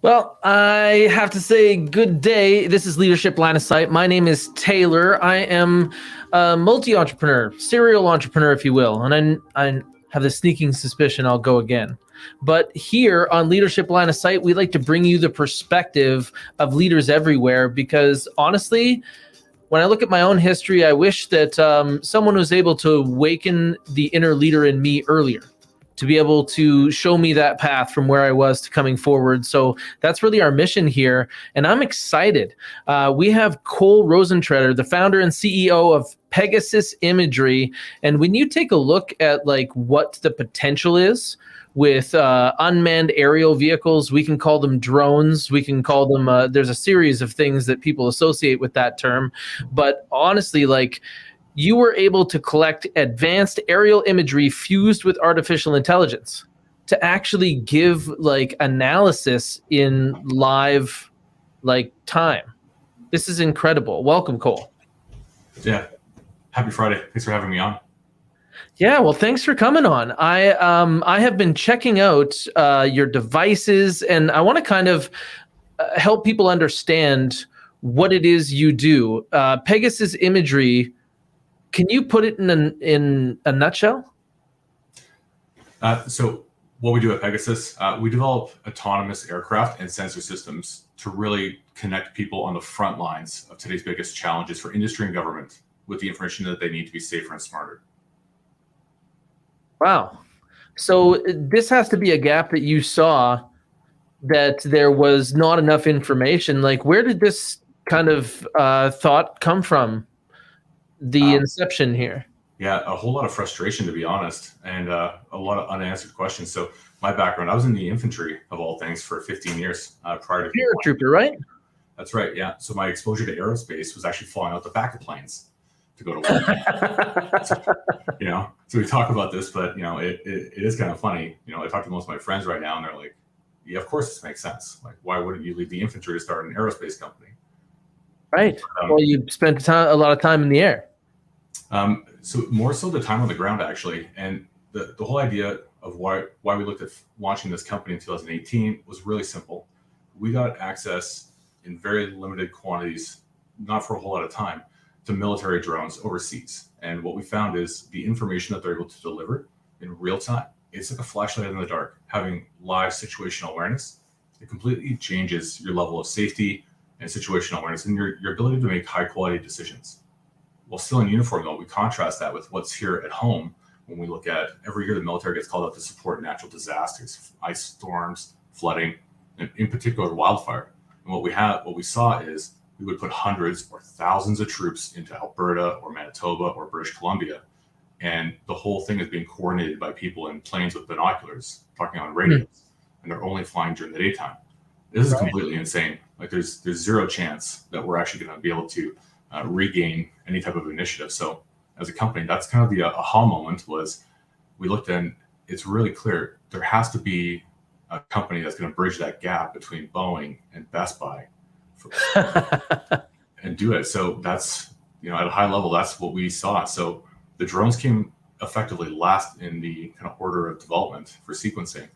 Well, I have to say good day. This is Leadership Line of Sight. My name is Taylor. I am a multi-entrepreneur, serial entrepreneur, if you will. And I have the sneaking suspicion I'll go again. But here on Leadership Line of Sight, we like to bring you the perspective of leaders everywhere because honestly, when I look at my own history, I wish that someone was able to awaken the inner leader in me earlier, to be able to show me that path from where I was to coming forward. So that's really our mission here. And I'm excited. We have Cole Rosentreter, the founder and CEO of Pegasus Imagery. And when you take a look at like what the potential is with unmanned aerial vehicles, we can call them drones. We can call them, there's a series of things that people associate with that term. But honestly, like, you were able to collect advanced aerial imagery fused with artificial intelligence to actually give like analysis in live like time. This is incredible. Welcome, Cole. Yeah. Happy Friday. Thanks for having me on. Yeah, well, thanks for coming on. I have been checking out your devices, and I want to kind of help people understand what it is you do. Pegasus Imagery. Can you put it in a nutshell? So what we do at Pegasus, we develop autonomous aircraft and sensor systems to really connect people on the front lines of today's biggest challenges for industry and government with the information that they need to be safer and smarter. Wow. So this has to be a gap that you saw, that there was not enough information. Like, where did this kind of thought come from? The inception here? Yeah, a whole lot of frustration, to be honest, and a lot of unanswered questions. So my background, I was in the infantry of all things for 15 years prior to paratrooper, right? That's right. Yeah. So my exposure to aerospace was actually flying out the back of planes to go to work. So we talk about this, but it is kind of funny. I talk to most of my friends right now, and they're like, "Yeah, of course this makes sense. Like, why wouldn't you leave the infantry to start an aerospace company?" Right. Well, you spent a lot of time in the air. So more so the time on the ground, actually. And the whole idea of why we looked at launching this company in 2018 was really simple. We got access in very limited quantities, not for a whole lot of time, to military drones overseas. And what we found is the information that they're able to deliver in real time. It's like a flashlight in the dark. Having live situational awareness, it completely changes your level of safety and situational awareness and your ability to make high quality decisions. While still in uniform, though, we contrast that with what's here at home when we look at every year the military gets called out to support natural disasters, ice storms, flooding, and in particular wildfire. And what we saw is we would put hundreds or thousands of troops into Alberta or Manitoba or British Columbia, and the whole thing is being coordinated by people in planes with binoculars talking on radios, and they're only flying during the daytime. This is completely insane. Like, there's zero chance that we're actually going to be able to regain any type of initiative. So as a company, that's kind of the aha moment. Was we looked, and it's really clear there has to be a company that's going to bridge that gap between Boeing and Best Buy and do it. So that's, at a high level, that's what we saw. So the drones came effectively last in the kind of order of development for sequencing.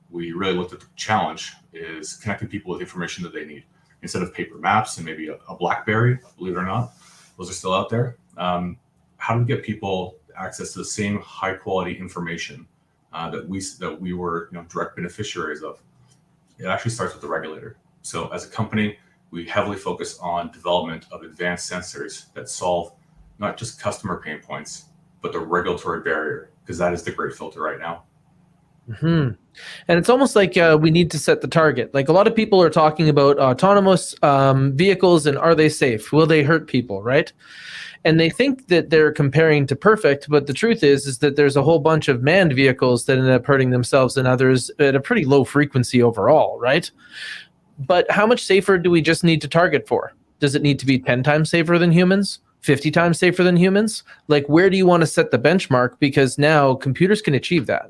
We really looked at the challenge is connecting people with information that they need. Instead of paper maps and maybe a BlackBerry, believe it or not, those are still out there. How do we get people access to the same high quality information that we were direct beneficiaries of? It actually starts with the regulator. So as a company, we heavily focus on development of advanced sensors that solve not just customer pain points, but the regulatory barrier, because that is the great filter right now. Mm-hmm. And it's almost like we need to set the target. Like, a lot of people are talking about autonomous vehicles and are they safe? Will they hurt people, right? And they think that they're comparing to perfect, but the truth is that there's a whole bunch of manned vehicles that end up hurting themselves and others at a pretty low frequency overall, right? But how much safer do we just need to target for? Does it need to be 10 times safer than humans? 50 times safer than humans? Like, where do you want to set the benchmark? Because now computers can achieve that.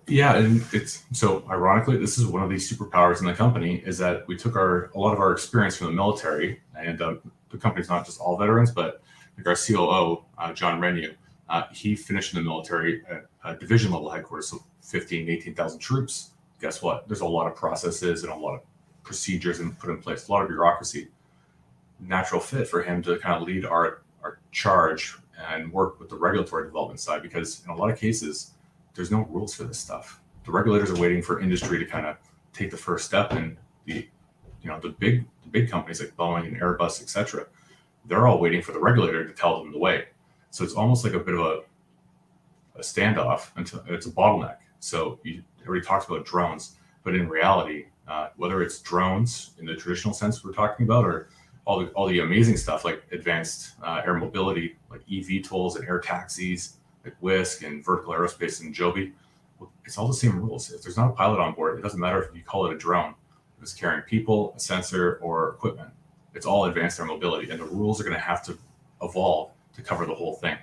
Yeah, and it's so ironically, this is one of these superpowers in the company, is that we took a lot of our experience from the military, and the company's not just all veterans, but like our COO, John Renew, he finished in the military at division level headquarters, so 15, 18,000 troops, guess what? There's a lot of processes and a lot of procedures and put in place, a lot of bureaucracy. Natural fit for him to kind of lead our charge and work with the regulatory development side, because in a lot of cases, there's no rules for this stuff. The regulators are waiting for industry to kind of take the first step, and the big companies like Boeing and Airbus, etc., they're all waiting for the regulator to tell them the way. So it's almost like a bit of a standoff until it's a bottleneck. So everybody talks about drones, but in reality, whether it's drones in the traditional sense we're talking about, or all the amazing stuff like advanced air mobility, like eVTOLs and air taxis, like Whisk and vertical aerospace and Joby, it's all the same rules. If there's not a pilot on board, it doesn't matter if you call it a drone, if it's carrying people, a sensor, or equipment. It's all advanced air mobility, and the rules are going to have to evolve to cover the whole thing.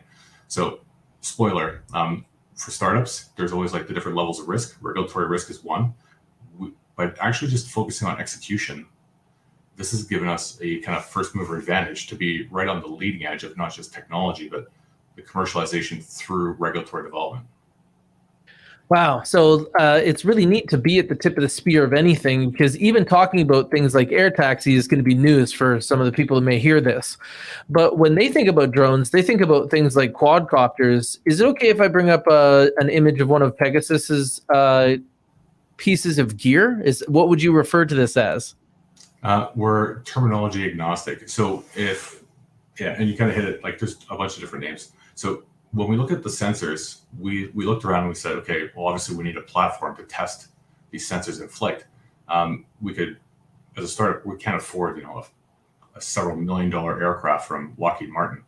So, spoiler, for startups, there's always like the different levels of risk. Regulatory risk is one, but actually just focusing on execution, this has given us a kind of first mover advantage to be right on the leading edge of not just technology, but the commercialization through regulatory development. Wow. So it's really neat to be at the tip of the spear of anything, because even talking about things like air taxi is going to be news for some of the people who may hear this. But when they think about drones, they think about things like quadcopters. Is it okay if I bring up an image of one of Pegasus's pieces of gear? What would you refer to this as? We're terminology agnostic. So and you kind of hit it, like there's a bunch of different names. So when we look at the sensors, we looked around and we said, okay, well, obviously we need a platform to test these sensors in flight. We could, as a startup, we can't afford, a several $1 million aircraft from Lockheed Martin.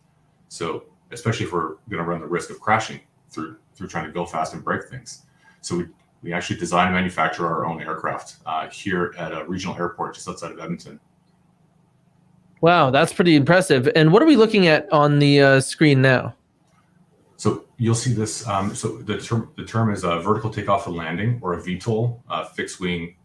So especially if we're going to run the risk of crashing through trying to go fast and break things. So we actually design and manufacture our own aircraft here at a regional airport just outside of Edmonton. Wow, that's pretty impressive. And what are we looking at on the screen now? So you'll see this. So the term is a vertical takeoff and landing, or a VTOL, fixed wing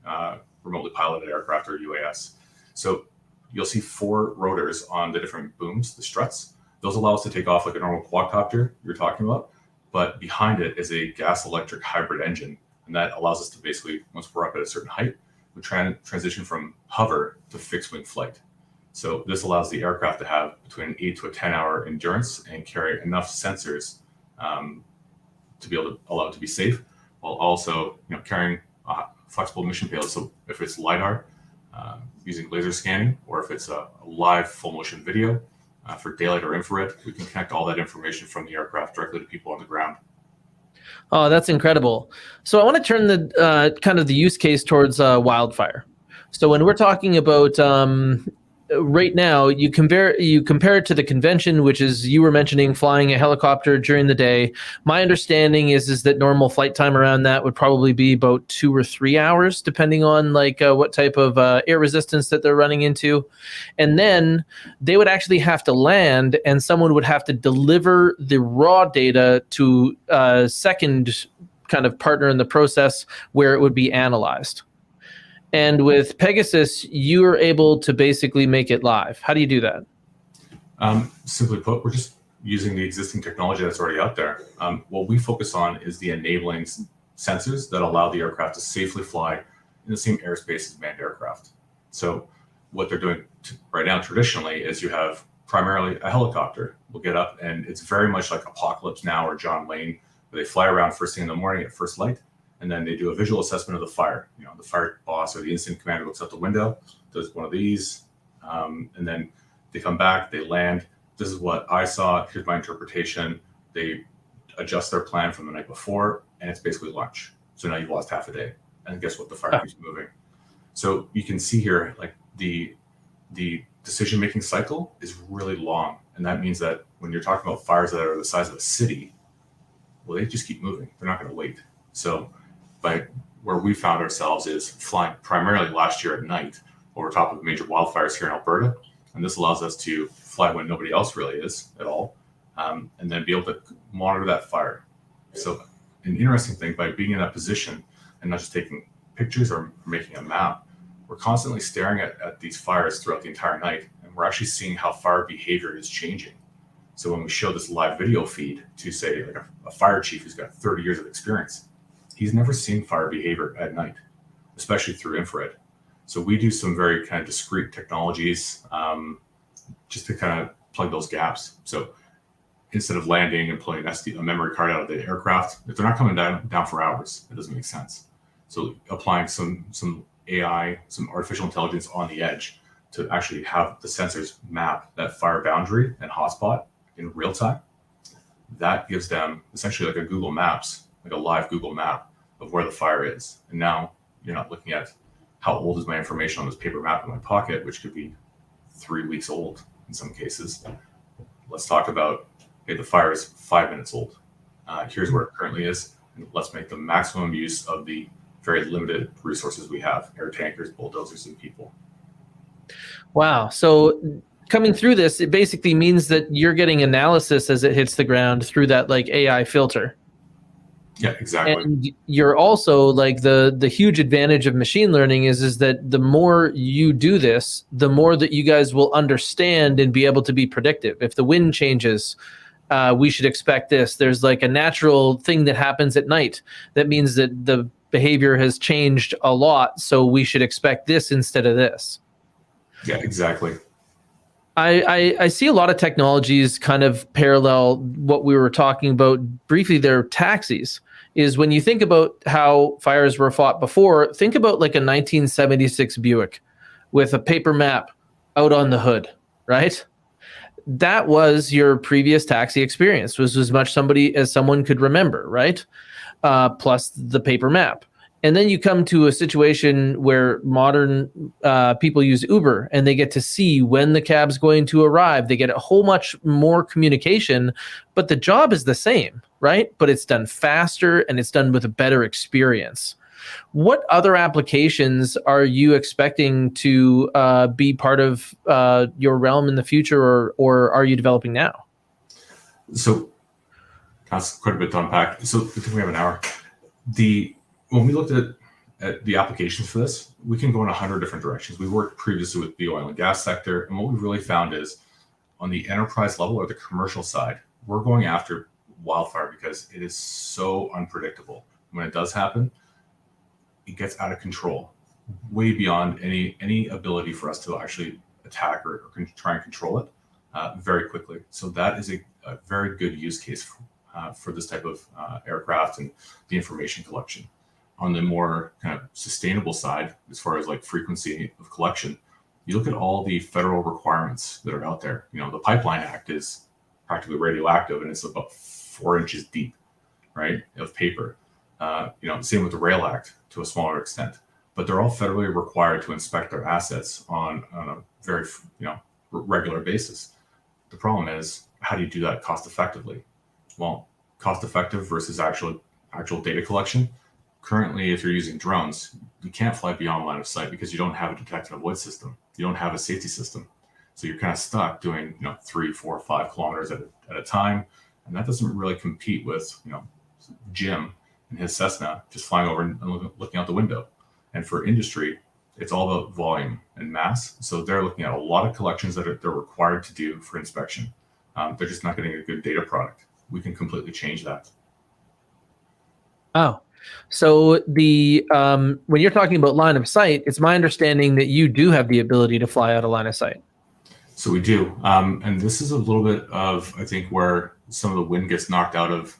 remotely piloted aircraft, or UAS. So you'll see 4 rotors on the different booms, the struts. Those allow us to take off like a normal quadcopter you're talking about, but behind it is a gas electric hybrid engine, and that allows us to basically, once we're up at a certain height, we transition from hover to fixed wing flight. So this allows the aircraft to have between an 8 to a 10-hour endurance and carry enough sensors to be able to allow it to be safe, while also carrying flexible mission payloads. So if it's LiDAR, using laser scanning, or if it's a live full motion video for daylight or infrared, we can connect all that information from the aircraft directly to people on the ground. Oh, that's incredible. So I want to turn the kind of the use case towards wildfire. So when we're talking about right now, you compare it to the convention, which is, you were mentioning flying a helicopter during the day. My understanding is that normal flight time around that would probably be about 2 or 3 hours, depending on what type of air resistance that they're running into. And then they would actually have to land, and someone would have to deliver the raw data to a second kind of partner in the process where it would be analyzed. And with Pegasus, you are able to basically make it live. How do you do that? Simply put, we're just using the existing technology that's already out there. What we focus on is the enabling sensors that allow the aircraft to safely fly in the same airspace as manned aircraft. So what they're doing right now traditionally is you have primarily a helicopter will get up, and it's very much like Apocalypse Now or John Wayne, where they fly around first thing in the morning at first light, and then they do a visual assessment of the fire. The fire boss or the incident commander looks out the window, does one of these, and then they come back, they land. This is what I saw. Here's my interpretation. They adjust their plan from the night before, and it's basically lunch. So now you've lost half a day. And guess what? The fire keeps moving. So you can see here, like the decision-making cycle is really long. And that means that when you're talking about fires that are the size of a city, well, they just keep moving. They're not going to wait. So where we found ourselves is flying primarily last year at night over top of major wildfires here in Alberta. And this allows us to fly when nobody else really is at all, and then be able to monitor that fire. So an interesting thing, by being in that position and not just taking pictures or making a map, we're constantly staring at these fires throughout the entire night, and we're actually seeing how fire behavior is changing. So when we show this live video feed to, say, like a fire chief who's got 30 years of experience, he's never seen fire behavior at night. especially through infrared. So we do some very kind of discrete technologies just to kind of plug those gaps. So instead of landing and pulling a memory card out of the aircraft, if they're not coming down for hours, it doesn't make sense. So applying some AI, some artificial intelligence on the edge to actually have the sensors map that fire boundary and hotspot in real time, that gives them essentially like a Google Maps, like a live Google map of where the fire is. And now you're not looking at how old is my information on this paper map in my pocket, which could be 3 weeks old in some cases. Let's talk about, hey, the fire is 5 minutes old. Here's where it currently is. And let's make the maximum use of the very limited resources we have: air tankers, bulldozers, and people. Wow. So coming through this, it basically means that you're getting analysis as it hits the ground through that like AI filter. Yeah, exactly. And you're also like the huge advantage of machine learning is that the more you do this, the more that you guys will understand and be able to be predictive. If the wind changes, we should expect this. There's like a natural thing that happens at night. That means that the behavior has changed a lot. So we should expect this instead of this. Yeah, exactly. I see a lot of technologies kind of parallel what we were talking about briefly there, taxis. Is when you think about how fires were fought before, think about like a 1976 Buick with a paper map out on the hood, right? That was your previous taxi experience, was as much as someone could remember, right? Plus the paper map. And then you come to a situation where modern people use Uber and they get to see when the cab's going to arrive. They get a whole much more communication, but the job is the same, right? But it's done faster and it's done with a better experience. What other applications are you expecting to be part of your realm in the future, or are you developing now? So that's quite a bit to unpack. So I think we have an hour. When we looked at the applications for this, we can go in 100 different directions. We worked previously with the oil and gas sector, and what we've really found is on the enterprise level or the commercial side, we're going after wildfire because it is so unpredictable. When it does happen, it gets out of control, way beyond any ability for us to actually attack or try and control it very quickly. So that is a very good use case for this type of aircraft and the information collection. On the more kind of sustainable side, as far as like frequency of collection, you look at all the federal requirements that are out there. You know, the Pipeline Act is practically radioactive and it's about 4 inches deep, right, of paper. Same with the Rail Act to a smaller extent, but they're all federally required to inspect their assets on a very, regular basis. The problem is, how do you do that cost effectively? Well, cost effective versus actual data collection. Currently, if you're using drones, you can't fly beyond line of sight because you don't have a detect and avoid system. You don't have a safety system. So you're kind of stuck doing 3, 4, 5 kilometers at a time. And that doesn't really compete with Jim and his Cessna just flying over and looking out the window. And for industry, it's all about volume and mass. So they're looking at a lot of collections that they're required to do for inspection. They're just not getting a good data product. We can completely change that. Oh, so the when you're talking about line of sight, it's my understanding that you do have the ability to fly out of line of sight. So we do, and this is a little bit of, I think, where some of the wind gets knocked out of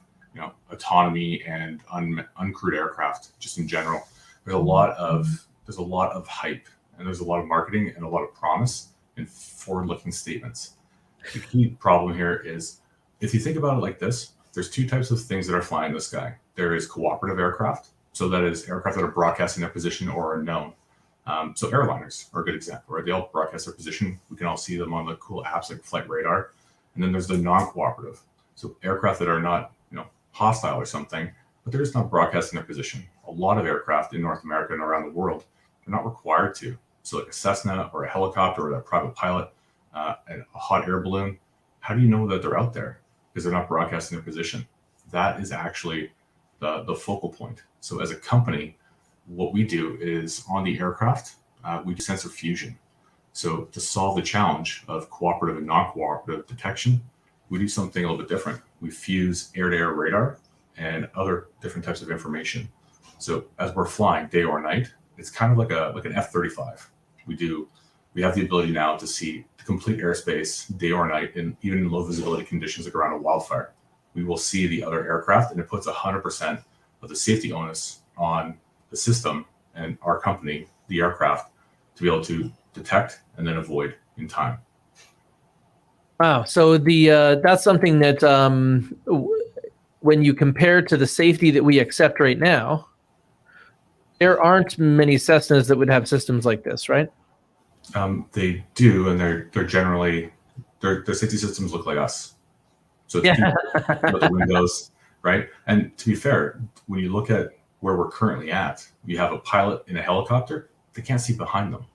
autonomy and uncrewed aircraft just in general. There's a lot of hype and there's a lot of marketing and a lot of promise and forward-looking statements. The key problem here is, if you think about it like this, there's 2 types of things that are flying in the sky. There is cooperative aircraft. So that is aircraft that are broadcasting their position or are known. So airliners are a good example, right? They all broadcast their position. We can all see them on the cool apps like Flight Radar. And then there's the non-cooperative. So aircraft that are not, hostile or something, but they're just not broadcasting their position. A lot of aircraft in North America and around the world are not required to. So like a Cessna or a helicopter or that private pilot and a hot air balloon, how do you know that they're out there? Because they're not broadcasting their position. That is actually the focal point. So as a company, what we do is on the aircraft, we do sensor fusion. So to solve the challenge of cooperative and non-cooperative detection, we do something a little bit different. We fuse air-to-air radar and other different types of information. So as we're flying day or night, it's kind of like an F-35. We have the ability now to see the complete airspace day or night, and even in low visibility conditions like around a wildfire. We will see the other aircraft, and it puts 100% of the safety onus on the system and our company, the aircraft, to be able to detect and then avoid in time. Wow. So that's something that when you compare to the safety that we accept right now, there aren't many Cessnas that would have systems like this, right? They do, and they're generally their safety systems look like us. So it's people with the windows, right? And to be fair, when you look at where we're currently at, you have a pilot in a helicopter. They can't see behind them.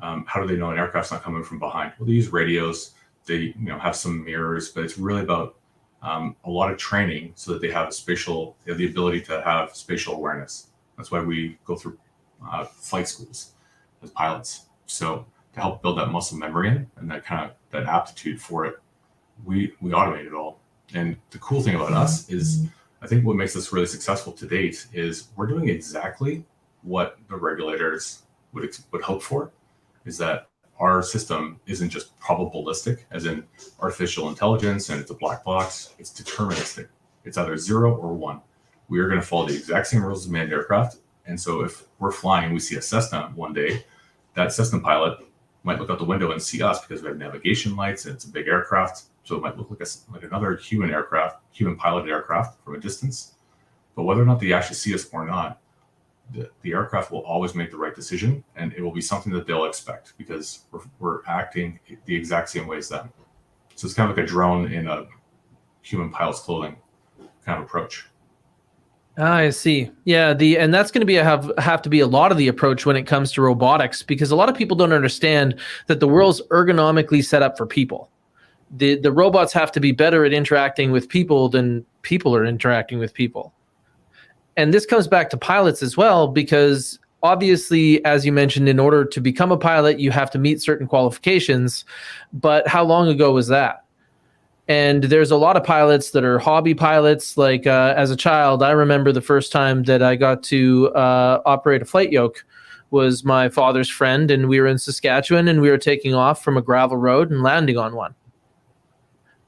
How do they know an aircraft's not coming from behind? Well, they use radios. They have some mirrors, but it's really about a lot of training so that they have the ability to have spatial awareness. That's why we go through flight schools as pilots. So to help build that muscle memory in and that aptitude for it, we automate it all. And the cool thing about us is, I think what makes us really successful to date is we're doing exactly what the regulators would hope for, is that our system isn't just probabilistic, as in artificial intelligence and it's a black box. It's deterministic. It's either 0 or 1. We are going to follow the exact same rules as manned aircraft. And so if we're flying, we see a Cessna one day, that Cessna pilot might look out the window and see us because we have navigation lights and it's a big aircraft. So it might look like another human piloted aircraft from a distance. But whether or not they actually see us or not, the aircraft will always make the right decision, and it will be something that they'll expect because we're acting the exact same way as them. So it's kind of like a drone in a human pilot's clothing kind of approach. I see. Yeah, and that's going to have to be a lot of the approach when it comes to robotics, because a lot of people don't understand that the world's ergonomically set up for people. The robots have to be better at interacting with people than people are interacting with people. And this comes back to pilots as well, because obviously, as you mentioned, in order to become a pilot, you have to meet certain qualifications. But how long ago was that? And there's a lot of pilots that are hobby pilots. Like as a child, I remember the first time that I got to operate a flight yoke was my father's friend, and we were in Saskatchewan, and we were taking off from a gravel road and landing on one.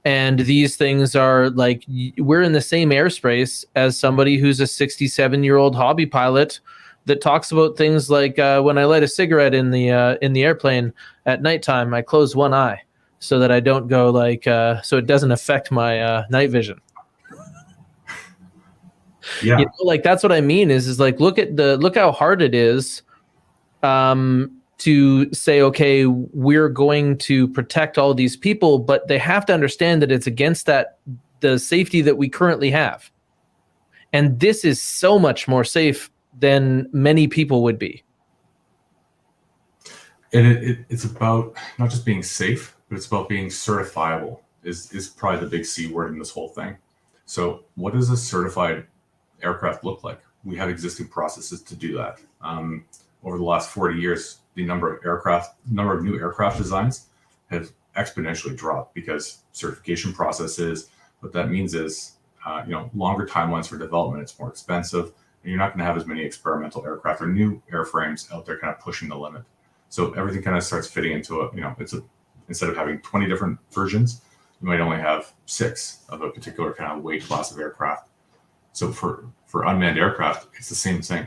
And these things are like, we're in the same airspace as somebody who's a 67-year-old hobby pilot that talks about things like when I light a cigarette in the airplane at nighttime, I close one eye so that I don't go so it doesn't affect my night vision. Yeah, like that's what I mean is like look how hard it is to say, okay, we're going to protect all these people, but they have to understand that it's against the safety that we currently have. And this is so much more safe than many people would be. And it's about not just being safe, but it's about being certifiable is probably the big C word in this whole thing. So what does a certified aircraft look like? We have existing processes to do that. Over the last 40 years, the number of new aircraft designs have exponentially dropped because certification processes. What that means is, longer timelines for development. It's more expensive, and you're not going to have as many experimental aircraft or new airframes out there kind of pushing the limit. So everything kind of starts fitting into instead of having 20 different versions, you might only have 6 of a particular kind of weight class of aircraft. So for unmanned aircraft, it's the same thing.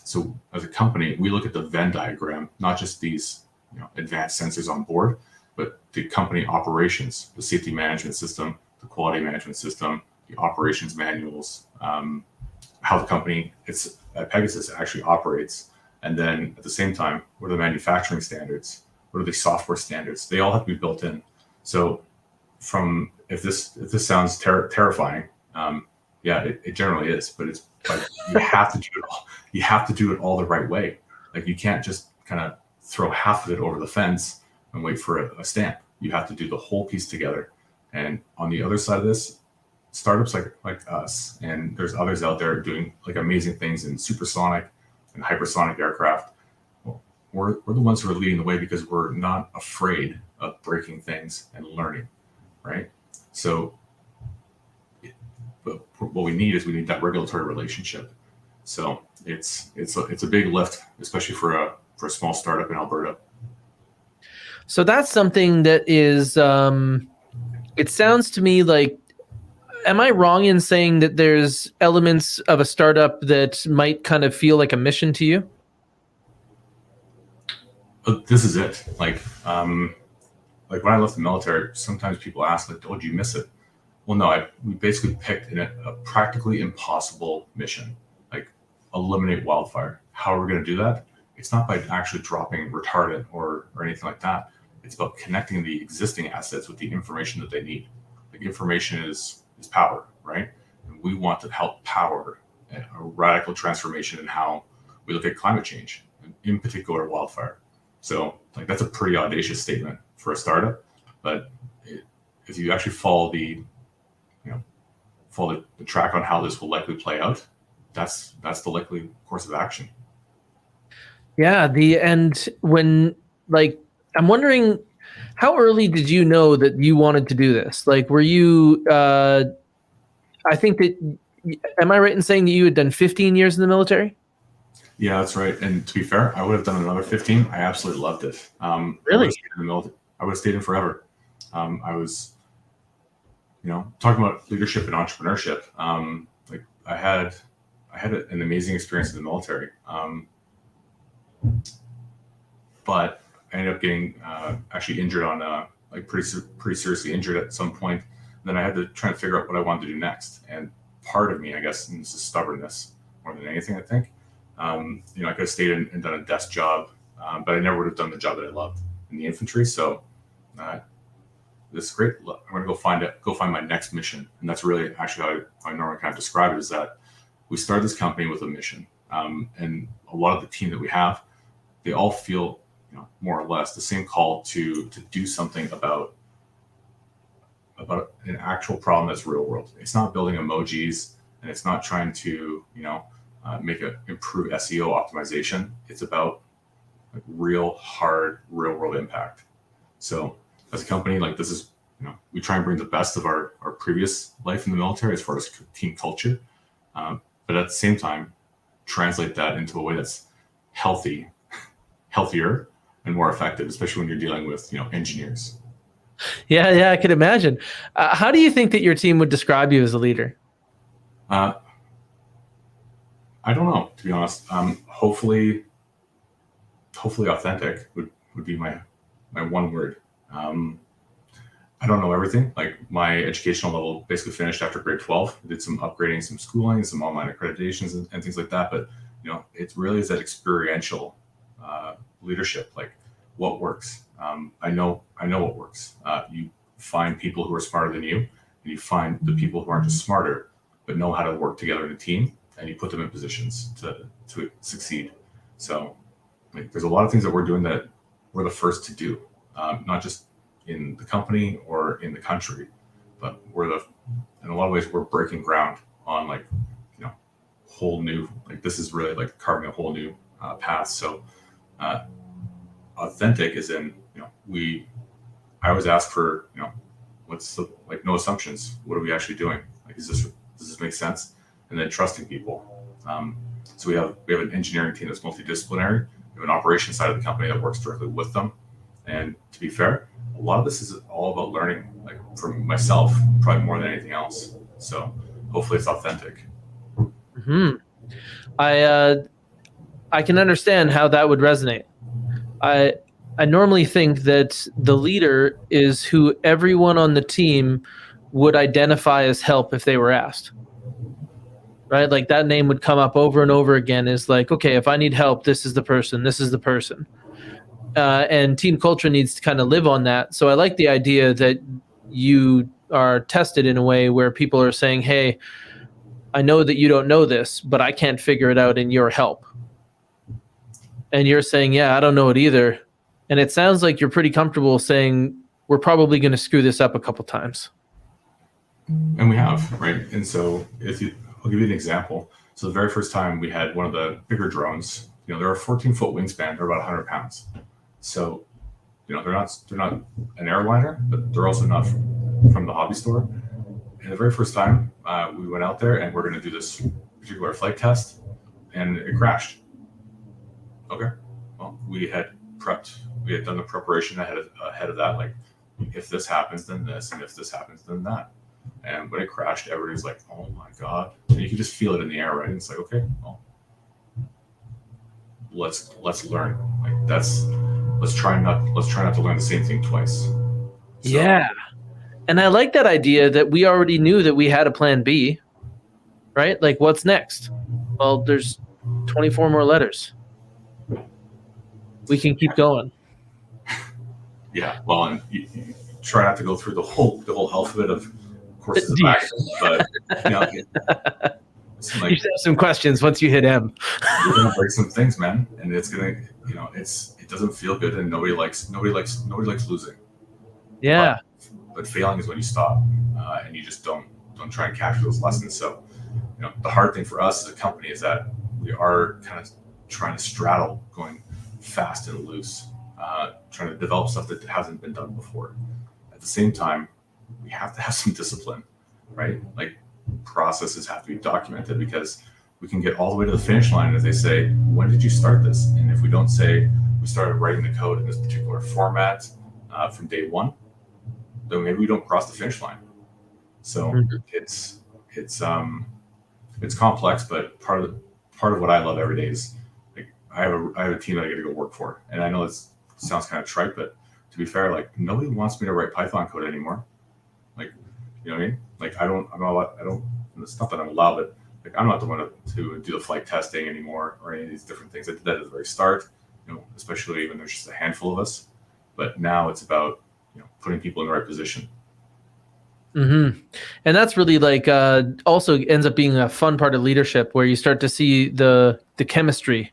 So as a company, we look at the Venn diagram, not just these advanced sensors on board, but the company operations, the safety management system, the quality management system, the operations manuals, how the company at Pegasus actually operates. And then at the same time, what are the manufacturing standards? What are the software standards? They all have to be built in. So if this sounds terrifying, it generally is, but it's like you have to do it all. You have to do it all the right way. Like you can't just kind of throw half of it over the fence and wait for a stamp. You have to do the whole piece together. And on the other side of this, startups like us, and there's others out there doing like amazing things in supersonic and hypersonic aircraft. Well, we're the ones who are leading the way because we're not afraid of breaking things and learning, right? So but what we need that regulatory relationship. So it's a big lift, especially for a small startup in Alberta. So that's something that is, it sounds to me like, am I wrong in saying that there's elements of a startup that might kind of feel like a mission to you? But this is it. Like when I left the military, sometimes people ask, like, "Oh, do you miss it?" Well, no, we basically picked a practically impossible mission, like eliminate wildfire. How are we going to do that? It's not by actually dropping retardant or anything like that. It's about connecting the existing assets with the information that they need. Like information is power, right? And we want to help power a radical transformation in how we look at climate change, in particular wildfire. So like that's a pretty audacious statement for a startup, but if you actually follow the track on how this will likely play out, that's the likely course of action. Yeah, I'm wondering, how early did you know that you wanted to do this? Like, were you, I think that, am I right in saying that you had done 15 years in the military? Yeah, that's right. And to be fair, I would have done another 15. I absolutely loved it. Really? I would have stayed in forever. I was, talking about leadership and entrepreneurship. Like I had an amazing experience in the military. But I ended up getting actually injured on pretty seriously injured at some point. And then I had to try and figure out what I wanted to do next. And part of me, I guess, and this is stubbornness more than anything, I think. I could have stayed and done a desk job, but I never would have done the job that I loved in the infantry. So this is great. I'm going to go find my next mission. And that's really actually how I normally kind of describe it, is that we started this company with a mission. And a lot of the team that we have, they all feel, more or less the same call to do something about an actual problem that's real world. It's not building emojis, and it's not trying to, improve SEO optimization. It's about like real world impact. So as a company, like this is, we try and bring the best of our previous life in the military as far as team culture, but at the same time, translate that into a way that's healthier and more effective, especially when you're dealing with, engineers. Yeah, I could imagine. How do you think that your team would describe you as a leader? I don't know, to be honest. Hopefully authentic would be my one word. I don't know everything. Like my educational level basically finished after grade 12. I did some upgrading, some schooling, some online accreditations and things like that. But, it really is that experiential leadership, like what works. I know what works. You find people who are smarter than you, and you find the people who aren't just smarter, but know how to work together in a team, and you put them in positions to succeed. So like, there's a lot of things that we're doing that we're the first to do, not just in the company or in the country, but in a lot of ways, we're breaking ground on like, whole new, like this is really like carving a whole new path. So authentic is in, I always ask for, what's the, like, no assumptions. What are we actually doing? Like, does this make sense? And then trusting people. So we have an engineering team that's multidisciplinary. We have an operations side of the company that works directly with them. And to be fair, a lot of this is all about learning, like from myself, probably more than anything else. So hopefully it's authentic. Mm-hmm. I can understand how that would resonate. I normally think that the leader is who everyone on the team would identify as help if they were asked. Right? Like that name would come up over and over again, is like, okay, if I need help, this is the person, this is the person. And team culture needs to kind of live on that. So I like the idea that you are tested in a way where people are saying, hey, I know that you don't know this, but I can't figure it out, and your help. And you're saying, yeah, I don't know it either. And it sounds like you're pretty comfortable saying, we're probably going to screw this up a couple times. And we have, right? And so I'll give you an example. So the very first time we had one of the bigger drones, they're a 14-foot wingspan, they're about 100 pounds. So, they're not an airliner, but they're also not from the hobby store. And the very first time we went out there and we're going to do this particular flight test, and it crashed. Okay, well, we had done the preparation ahead of that. Like, if this happens, then this, and if this happens, then that. And when it crashed, everybody's like, "Oh my god!" And you can just feel it in the air, right? And it's like, okay, well, let's learn. Like, let's try not to learn the same thing twice. So, yeah. And I like that idea that we already knew that we had a plan B, right? Like, what's next? Well, there's 24 more letters. We can keep going. Yeah, well, and you try not to go through the whole alphabet of courses of action, but like, you should have some questions once you hit M. You're gonna break some things, man, and it's gonna, it doesn't feel good, and nobody likes losing. Yeah. But failing is when you stop, and you just don't try and capture those lessons. So, the hard thing for us as a company is that we are kind of trying to straddle going fast and loose, trying to develop stuff that hasn't been done before. At the same time, we have to have some discipline, right? Like, processes have to be documented, because we can get all the way to the finish line, and if they say, when did you start this? And if we don't say we started writing the code in this particular format from day one, then maybe we don't cross the finish line. So it's complex, but part of what I love every day is, like, I have a team that I get to go work for, and I know it sounds kind of trite, but to be fair, like, nobody wants me to write Python code anymore. Like, you know what I mean? Like, it's not that I'm allowed, but like, I'm not the one to do the flight testing anymore or any of these different things. I did that at the very start, especially when there's just a handful of us. But now it's about, putting people in the right position. Mm-hmm. And that's really like also ends up being a fun part of leadership, where you start to see the chemistry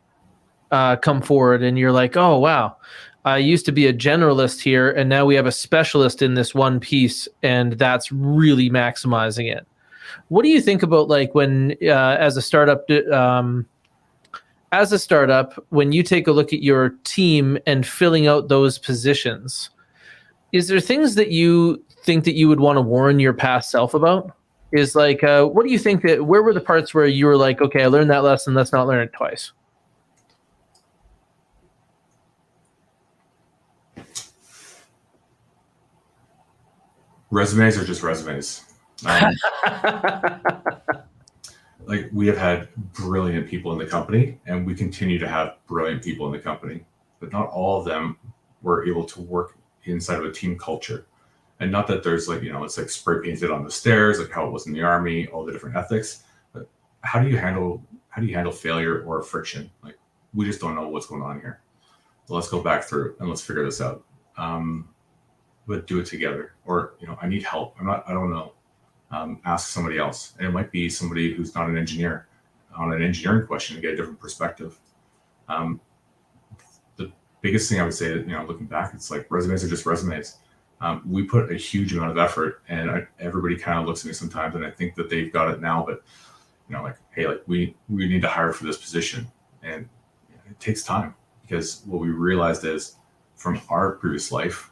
come forward, and you're like, oh wow, I used to be a generalist here, and now we have a specialist in this one piece, and that's really maximizing it. What do you think about, like, when as a startup, when you take a look at your team and filling out those positions, is there things that you think that you would want to warn your past self about? Is like, what do you think where were the parts where you were like, okay, I learned that lesson, let's not learn it twice? Resumes are just resumes. Like, we have had brilliant people in the company, and we continue to have brilliant people in the company, but not all of them were able to work inside of a team culture. And not that there's, like, it's like spray painted on the stairs, like how it was in the Army, all the different ethics. But how do you handle failure or friction? Like, we just don't know what's going on here. Well, let's go back through and let's figure this out. But do it together. Or, I need help. I don't know. Ask somebody else. And it might be somebody who's not an engineer on an engineering question to get a different perspective. The biggest thing I would say that, looking back, it's like, resumes are just resumes. We put a huge amount of effort, and everybody kind of looks at me sometimes, and I think that they've got it now, but like, hey, like, we need to hire for this position, and it takes time, because what we realized is, from our previous life,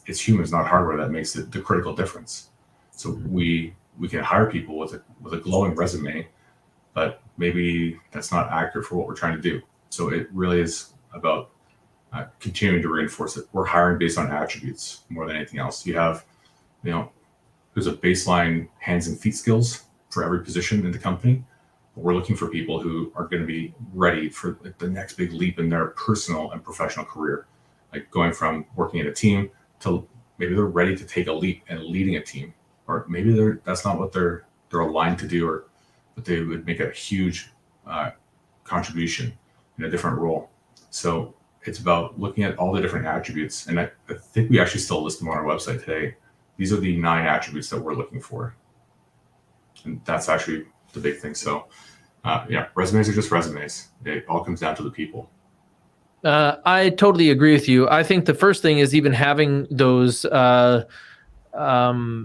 it's humans, not hardware, that makes it the critical difference. So we can hire people with a glowing resume, but maybe that's not accurate for what we're trying to do. So it really is about continuing to reinforce it. We're hiring based on attributes more than anything else. You have, there's a baseline hands and feet skills for every position in the company. But we're looking for people who are going to be ready for the next big leap in their personal and professional career, like going from working in a team to maybe they're ready to take a leap and leading a team, or maybe that's not what they're aligned to do, but they would make a huge contribution in a different role. So it's about looking at all the different attributes. And I think we actually still list them on our website today. These are the 9 attributes that we're looking for. And that's actually the big thing. So resumes are just resumes. It all comes down to the people. I totally agree with you. I think the first thing is even having those 9, I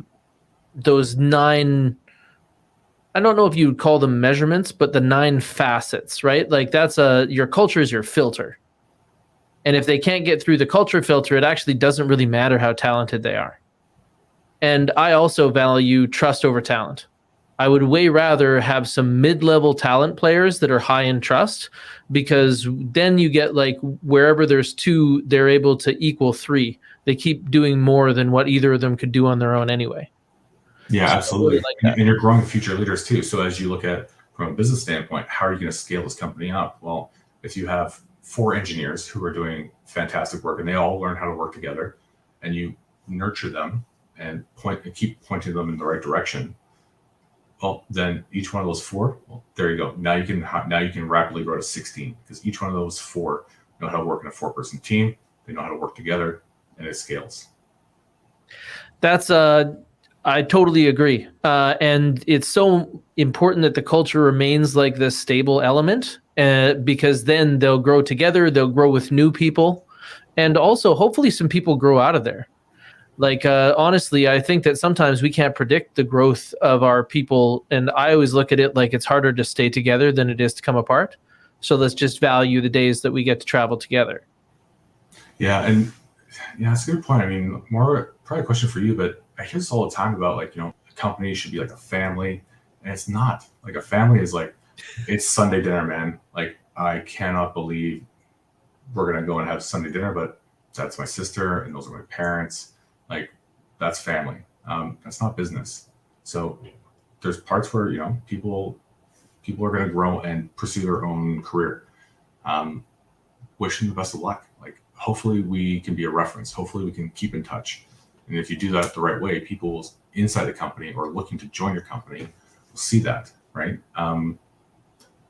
don't know if you would call them measurements, but the 9 facets, right? Like, that's your culture is your filter. And if they can't get through the culture filter, it actually doesn't really matter how talented they are. And I also value trust over talent. I would way rather have some mid-level talent players that are high in trust, because then you get like wherever there's two, they're able to equal three. They keep doing more than what either of them could do on their own anyway. Yeah, So absolutely. I really like And you're growing future leaders too. So as you look at from a business standpoint, how are you going to scale this company up? Well, if you have 4 engineers who are doing fantastic work and they all learn how to work together, and you nurture them and keep pointing them in the right direction, well, then each one of those 4, well, there you go. Now you can rapidly grow to 16, because each one of those 4 know how to work in a 4-person team. They know how to work together, and it scales. That's I totally agree. And it's so important that the culture remains like this stable element, because then they'll grow together, they'll grow with new people, and also hopefully some people grow out of there. Like, honestly, I think that sometimes we can't predict the growth of our people. And I always look at it like it's harder to stay together than it is to come apart. So let's just value the days that we get to travel together. Yeah. And yeah, it's a good point. I mean, more probably a question for you, but I hear this all the time about like, a company should be like a family, and it's not. Like, a family is like, it's Sunday dinner, man. Like, I cannot believe we're going to go and have Sunday dinner, but that's my sister and those are my parents. Like, that's family. That's not business. So there's parts where, people are going to grow and pursue their own career. Wish them the best of luck. Like, hopefully we can be a reference. Hopefully we can keep in touch. And if you do that the right way, people inside the company or looking to join your company will see that, right?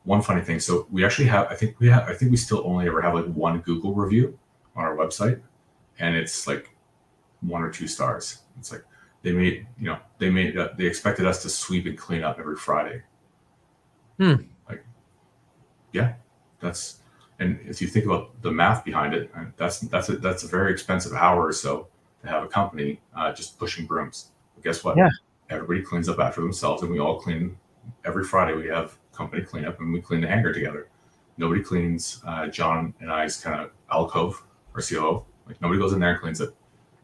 One funny thing. So we actually have, I think we still only ever have like 1 Google review on our website, and it's like 1 or 2 stars. It's like they expected us to sweep and clean up every Friday. Like, yeah, and if you think about the math behind it, that's a very expensive hour or so to have a company just pushing brooms. But guess what? Yeah. Everybody cleans up after themselves, and we all clean every Friday. We have company cleanup, and we clean the hangar together. Nobody cleans John and I's kind of alcove or COO. Like, nobody goes in there and cleans it.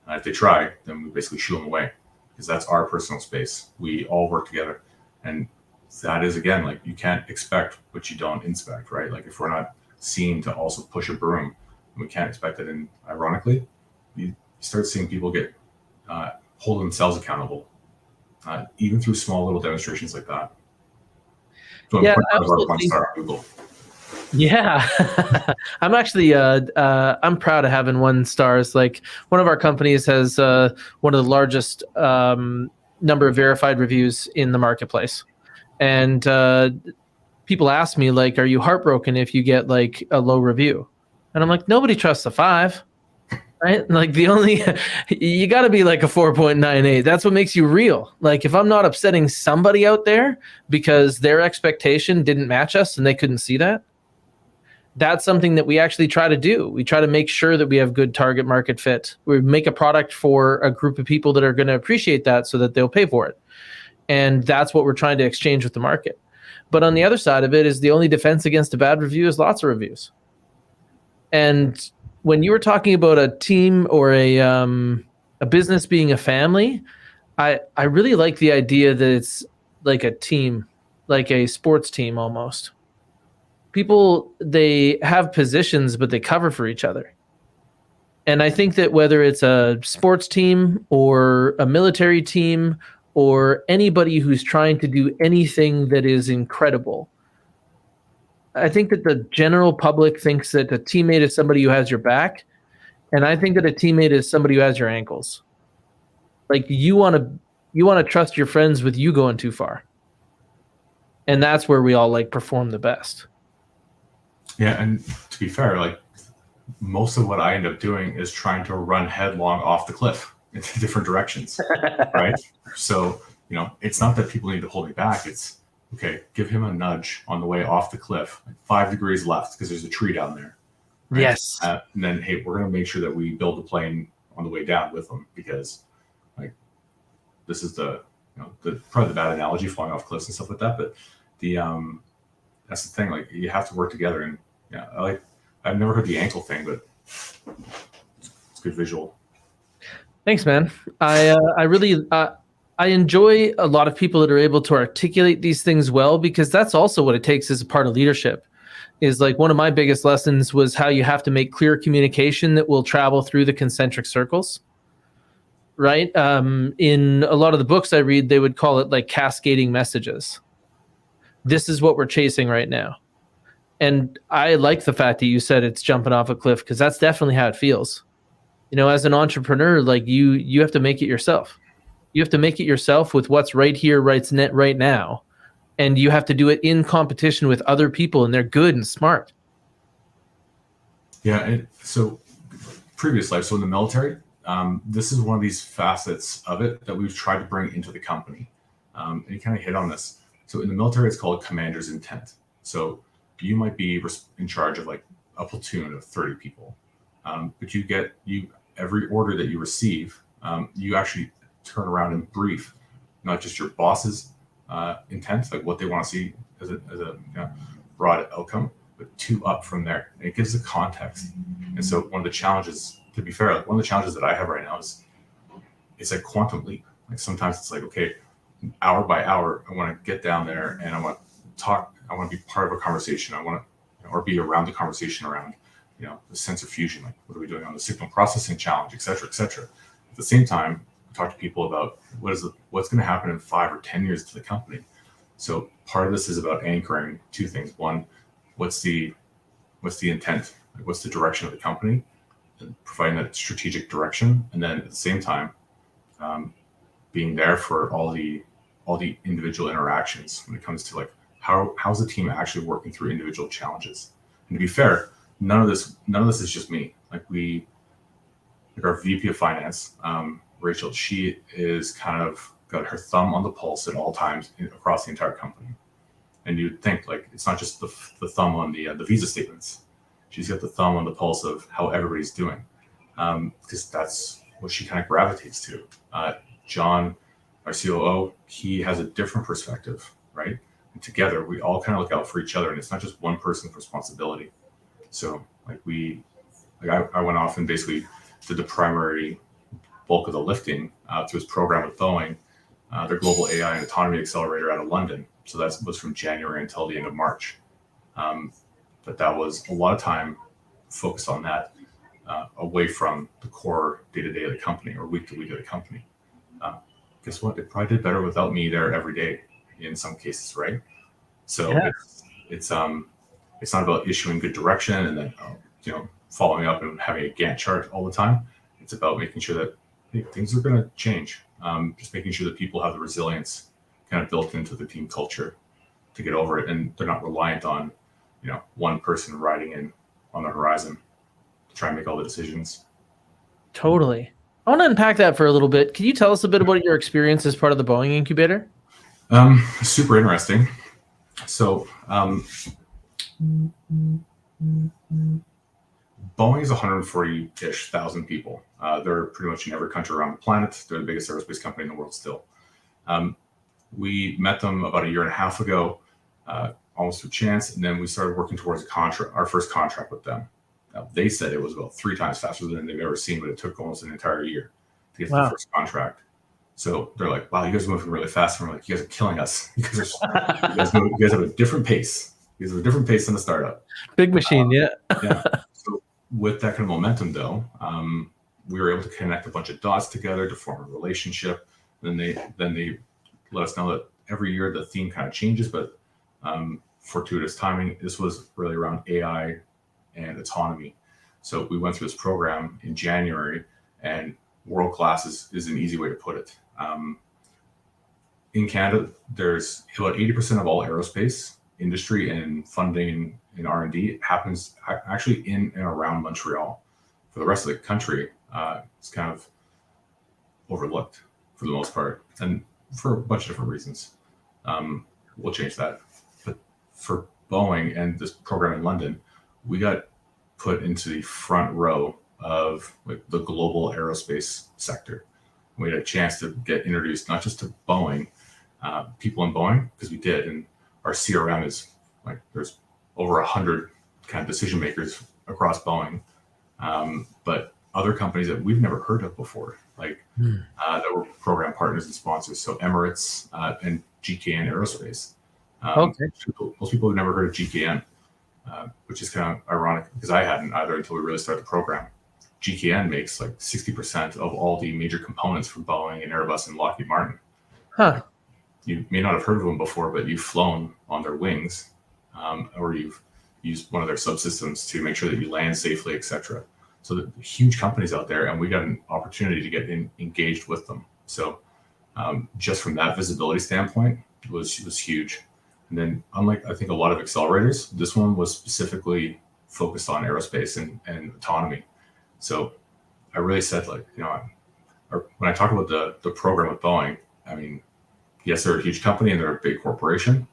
If they try, then we basically shoo them away, because that's our personal space. We all work together. And that is, again, like, you can't expect what you don't inspect, right? Like, if we're not seen to also push a broom, we can't expect it. And ironically, you start seeing people get hold themselves accountable, even through small little demonstrations like that. So Yeah, absolutely. absolutely. 1 star on Google. Yeah, I'm actually I'm proud of having 1 stars. Like, one of our companies has one of the largest number of verified reviews in the marketplace, and people ask me, like, are you heartbroken if you get like a low review? And I'm like, nobody trusts a 5, right? Like, you got to be like a 4.98. That's what makes you real. Like, if I'm not upsetting somebody out there because their expectation didn't match us and they couldn't see that, that's something that we actually try to do. We try to make sure that we have good target market fit. We make a product for a group of people that are going to appreciate that so that they'll pay for it. And that's what we're trying to exchange with the market. But on the other side of it is, the only defense against a bad review is lots of reviews. And when you were talking about a team or a business being a family, I really like the idea that it's like a team, like a sports team almost. People, they have positions, but they cover for each other. And I think that whether it's a sports team or a military team or anybody who's trying to do anything that is incredible, I think that the general public thinks that a teammate is somebody who has your back. And I think that a teammate is somebody who has your ankles. Like, you want to trust your friends with you going too far. And that's where we all like perform the best. Yeah, and to be fair, like, most of what I end up doing is trying to run headlong off the cliff into different directions, right? So, it's not that people need to hold me back. It's, okay, give him a nudge on the way off the cliff, like 5 degrees left, because there's a tree down there. Right? Yes. And then, hey, we're going to make sure that we build the plane on the way down with them, because, like, this is probably the bad analogy, falling off cliffs and stuff like that. But that's the thing. Like, you have to work together. And yeah, I've never heard the ankle thing, but it's good visual. Thanks, man. I really I enjoy a lot of people that are able to articulate these things well, because that's also what it takes as a part of leadership. Is like one of my biggest lessons was how you have to make clear communication that will travel through the concentric circles. Right. In a lot of the books I read, they would call it like cascading messages. This is what we're chasing right now. And I like the fact that you said it's jumping off a cliff, because that's definitely how it feels. As an entrepreneur, like you have to make it yourself. You have to make it yourself with what's right here, right now. And you have to do it in competition with other people, and they're good and smart. Yeah. And so previous life, so in the military, this is one of these facets of it that we've tried to bring into the company. And you kind of hit on this. So in the military, it's called commander's intent. So you might be in charge of like a platoon of 30 people, but every order that you receive, you actually turn around and brief not just your boss's intent, like what they want to see as a broad outcome, but two up from there. And it gives the context. And so one of the challenges, to be fair, one of the challenges that I have right now is it's like quantum leap. Like sometimes it's like, okay, hour by hour, I want to get down there and I want to talk. I want to be part of a conversation. I want to, or be around the conversation around, the sensor fusion. Like, what are we doing on the signal processing challenge, et cetera, et cetera. At the same time, I talk to people about what's going to happen in 5 or 10 years to the company. So part of this is about anchoring two things. One, what's the intent? Like, what's the direction of the company? And providing that strategic direction, and then at the same time, being there for all the individual interactions when it comes to like how's the team actually working through individual challenges. And to be fair, none of this is just me. Like our VP of finance, Rachel, she is kind of got her thumb on the pulse at all times across the entire company. And you'd think like it's not just the thumb on the visa statements. She's got the thumb on the pulse of how everybody's doing, because that's what she kind of gravitates to. John, our COO, he has a different perspective, right? And together, we all kind of look out for each other, and it's not just one person's responsibility. So, I went off and basically did the primary bulk of the lifting through this program with Boeing, their Global AI and Autonomy Accelerator out of London. So that was from January until the end of March. But that was a lot of time focused on that, away from the core day-to-day of the company or week-to-week of the company. Guess what? It probably did better without me there every day in some cases, right? So yeah. It's not about issuing good direction and then following up and having a Gantt chart all the time. It's about making sure that things are going to change. Just making sure that people have the resilience kind of built into the team culture to get over it, and they're not reliant on one person riding in on the horizon to try and make all the decisions. Totally. I want to unpack that for a little bit. Can you tell us a bit about your experience as part of the Boeing incubator? Super interesting. So Boeing is 140-ish thousand people. They're pretty much in every country around the planet. They're the biggest aerospace company in the world still. We met them about a year and a half ago, almost through chance, and then we started working towards our first contract with them. Now, they said it was about 3 times faster than they've ever seen, but it took almost an entire year to get to the first contract. So they're like, wow, you guys are moving really fast. And we're like, you guys are killing us. You guys have a different pace. You guys have a different pace than a startup. Big machine, yeah. Yeah. So with that kind of momentum, though, we were able to connect a bunch of dots together to form a relationship. Then they let us know that every year the theme kind of changes, but fortuitous timing. This was really around AI and autonomy. So we went through this program in January, and world class is an easy way to put it. In Canada, there's about 80% of all aerospace industry and funding in R&D happens actually in and around Montreal. For the rest of the country, it's kind of overlooked for the most part, and for a bunch of different reasons. We'll change that. But for Boeing and this program in London, we got put into the front row of like the global aerospace sector. We had a chance to get introduced not just to Boeing, people in Boeing, because we did, and our CRM is like there's over 100 kind of decision makers across Boeing, but other companies that we've never heard of before, like that were program partners and sponsors. So Emirates and GKN Aerospace. Okay. Most people have never heard of GKN, which is kind of ironic because I hadn't either until we really started the program. GKN makes like 60% of all the major components for Boeing and Airbus and Lockheed Martin. Huh. You may not have heard of them before, but you've flown on their wings, or you've used one of their subsystems to make sure that you land safely, etc. So the huge companies out there, and we got an opportunity to get engaged with them. So just from that visibility standpoint, it was huge. And then, unlike I think a lot of accelerators, this one was specifically focused on aerospace and autonomy. So I really said, like, when I talk about the program with Boeing, I mean, yes, they're a huge company and they're a big corporation,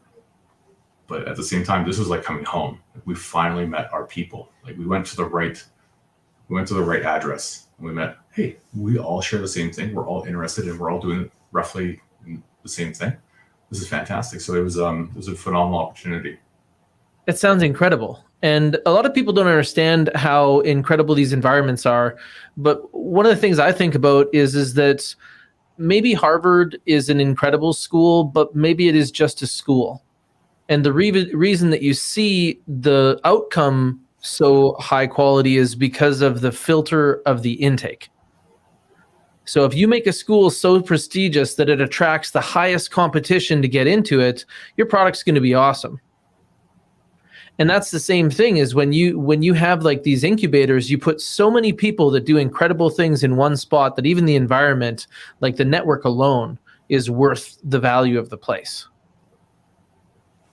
but at the same time, this was like coming home. Like, we finally met our people. Like, we went to the right address. And we met. Hey, we all share the same thing. We're all interested, and we're all doing roughly the same thing. This is fantastic. So it was a phenomenal opportunity. It sounds incredible. And a lot of people don't understand how incredible these environments are. But one of the things I think about is that maybe Harvard is an incredible school, but maybe it is just a school. And the reason that you see the outcome so high quality is because of the filter of the intake. So if you make a school so prestigious that it attracts the highest competition to get into it, your product's going to be awesome. And that's the same thing is when you have like these incubators, you put so many people that do incredible things in one spot that even the environment, like the network alone, is worth the value of the place.